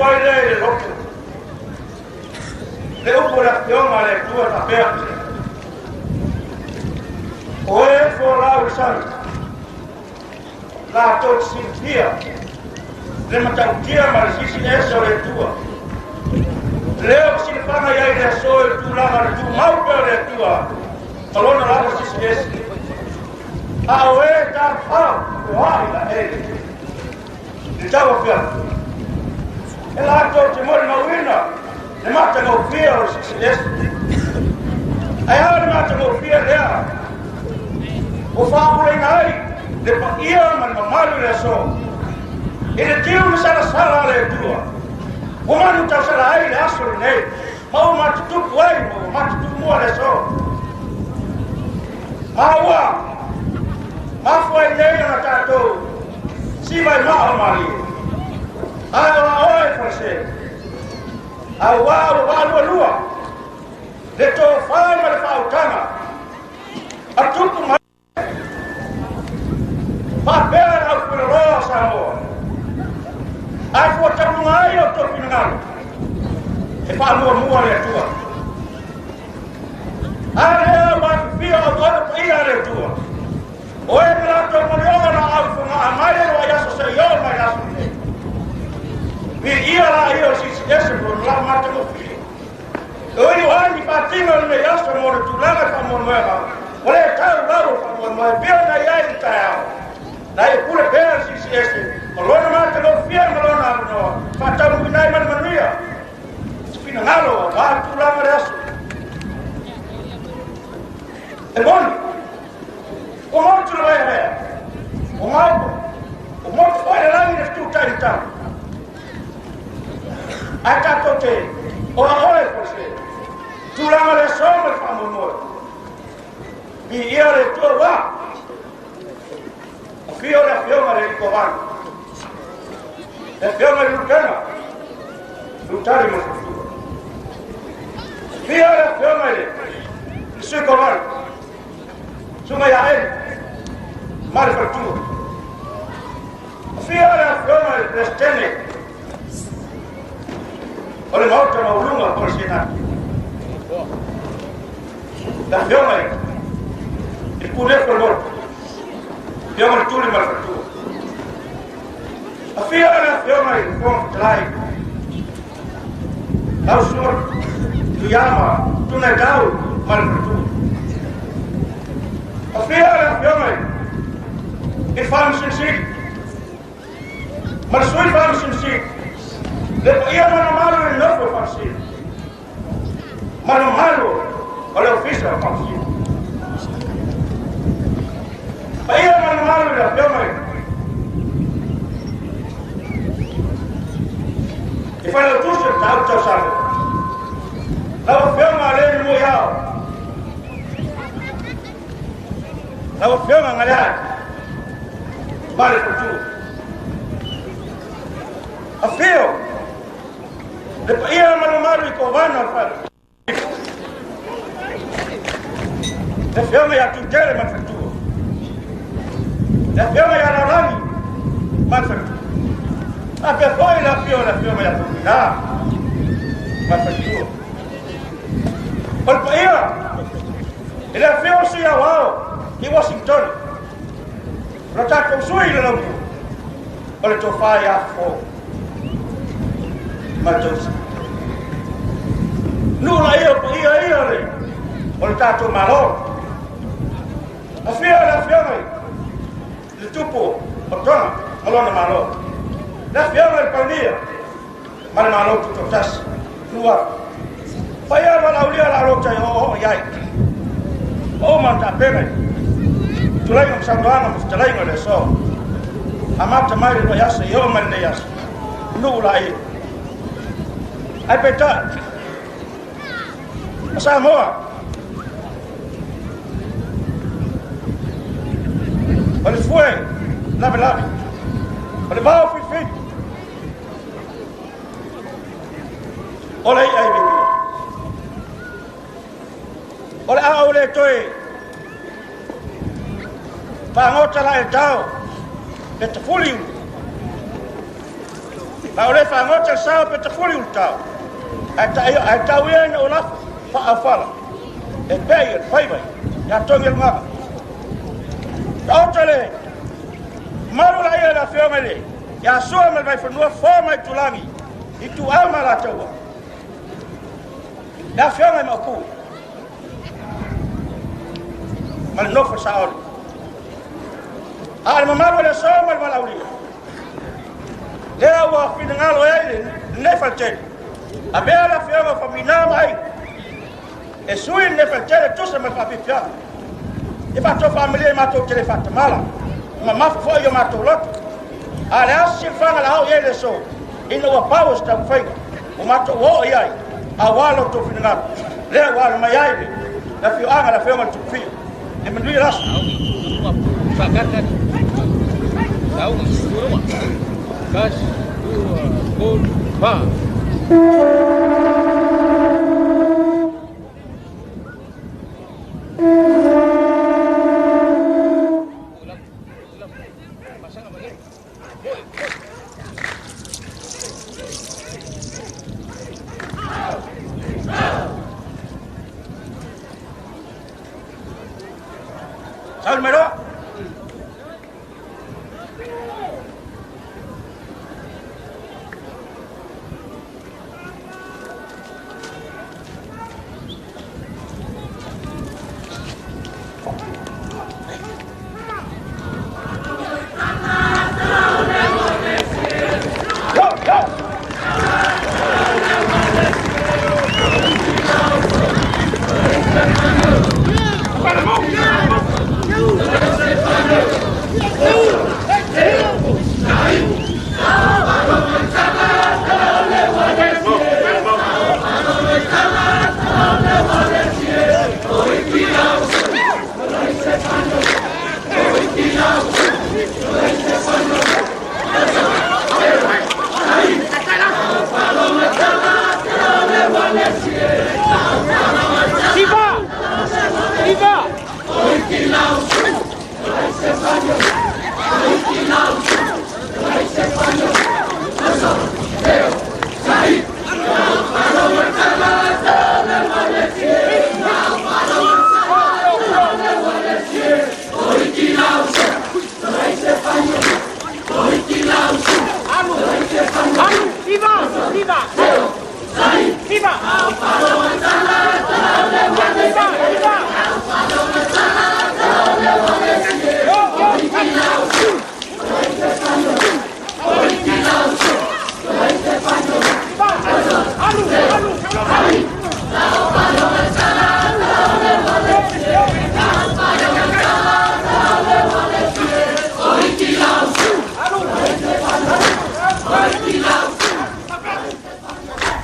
foi le loke. Le upo la pioma le tua ta perte. Oe fo la usan. La tot sintia. Le matautia ma sisi eso le tua. Leo si pana ya ile so tu la ma tu mau le tua. Talona la sisi es. Awe ta pa wa ila ele. Estava fiando. Ela achou que mora na ruína. Le mata no fio, aí ela mata no fio dela. O favo em aí, de paia, mas não malu é só. Ele tinha uma sala ali tua. O mano tá sala aí, ele acha o nei. Mas o mato tu vai, o mato tu morre só. Mas foi nei na tato. Se vai mal mali. Aí ela olha para você. Awal lua. Leto fama de fautana. Atuku ma. Papel au rosa amor. Ai foi tamungai eu tô pinando. E fa mua le tua. Ale ma fio agora ia le tua. Oi la to moriona au funga amai lo ya so yo ma ya so. Ia lá eu se esse por lá mata no filho. Eu ani patino no meio do moro tu lá na monoela. Olha tá lá o moro bem na ia então. Daí pura pera se esse. Olha mata no filho malona no. Pata no binai mania. Spinalo va tu lá maraço. É bom. O morto não vai ver. O morto foi lá e tu tá então. Akatote, oe você. Tu lá na sombra como morto. E ele tu lá. O fio da fioma de Coban. A fioma de Lucana. Lutare mais futuro. Fio da fioma de Sucoban. Sumayael. Malfaturo. Fio da fioma de Stene. Olha mal que não lunga por cima. Da fioma. E puder por morto. Fioma tudo mal feito. A fioma com trai. Ao senhor tu yama, tu negau mal feito. A fioma e fam sinsi. Mas sui fam sinsi. Depois ia malu ele não foi fácil. Malu, olha o ficha fácil. Aí malu ele deu mais. E foi o tudo tá o teu sabe. Não foi mal ele morreu. Não foi mal galera. Vale por tudo. A fio. Depois ia malu e covana fala. Da fioma ya tutele mafatu. Da fioma ya lalani mafatu. Ape foi la fioma ya tutela mafatu. Olha ia. Ele fioma se ya wao em Washington. Rota com sui la lampu. Olha to fa ya fo. Matos. Nula ia le. Olha tato malo. A fioma. Le tupo. Otona. Malona malo. La fioma el pandia. Malo tu totas. Nua. Paya la ulia la rocha yo yai. O manta pena. Tulai ng sangwana mo tulai ng leso. Amata mai lo yasa yo man ne yasa. Nula ia. Ai peta. Samoa. Olha foi. Lave. Olha vai fit. Olha aí bibi. Olha olha toi. Pangota lá então. Beta fulinho. Ma ole whangote sao pe te furi ultau. Ai tau ia ina olafu, whaafala. E pei e whaiwai, ia tongi ngaka. Tautale, maru la ia la whionga le, ia sua me vai whanua whoma i tulangi, i tu ama la taua. Ia whionga i mauku. Ma le nofo sa ori. Ale mamaru le soa ma le malauria. Lea ua whingalo e le nefaltene. A mea la whionga whamina mai. E sui nefaltene tusa me whapipiana. E whato familia i matou tele whatamala. Ma mafu fo i o matou loto. A le asi whanga la hau le so. Ina ua paus tau whainga. O matou o i ai. A walo to whingalo. Lea walo mai ai le. La whionga la whionga tukfia. E manui rasa. Whakakat. Tau ni suruma. Kas, dua, kul, pa. Sao número?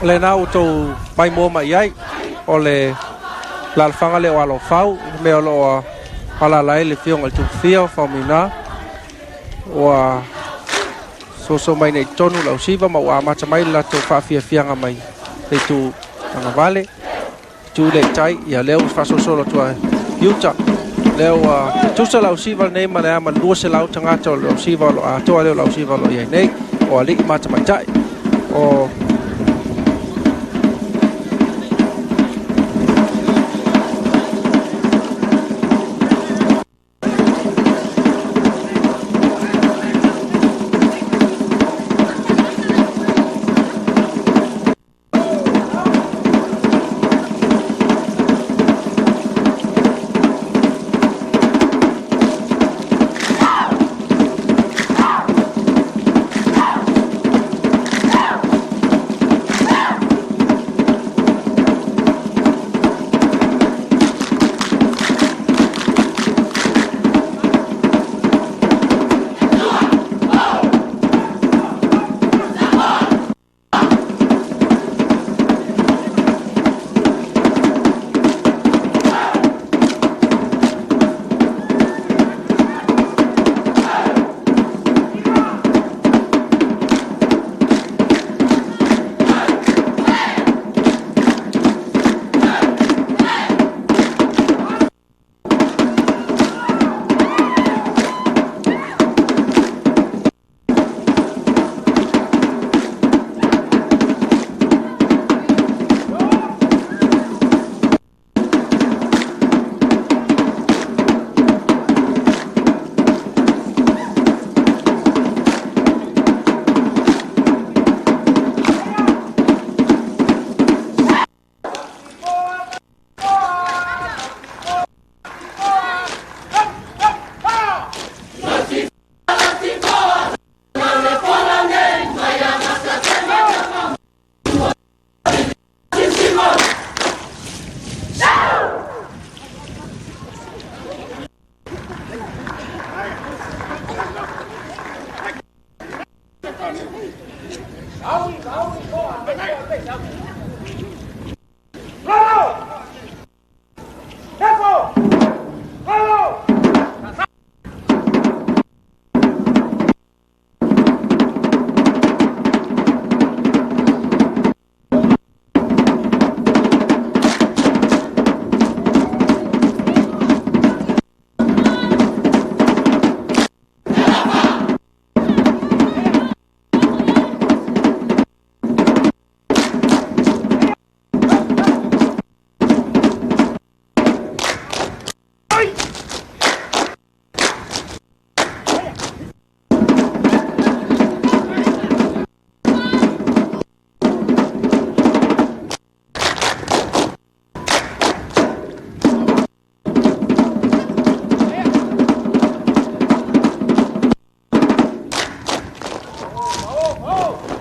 Le nau tau mai mua mai ai o le lalwhanga le o alo whau me o loa ala lai le whionga le tukfia o whaumina o a soso mai nei tonu lau siva ma ua mata mai la tau whawhia whianga mai le tu anga vale tu le tai ia leo whasoso lo tua hiuta leo tusa lau siva nei ma le ama lua se lau tangata o lau siva lo a toa leo lau siva lo iai nei o a liki mata mai tai o Oh!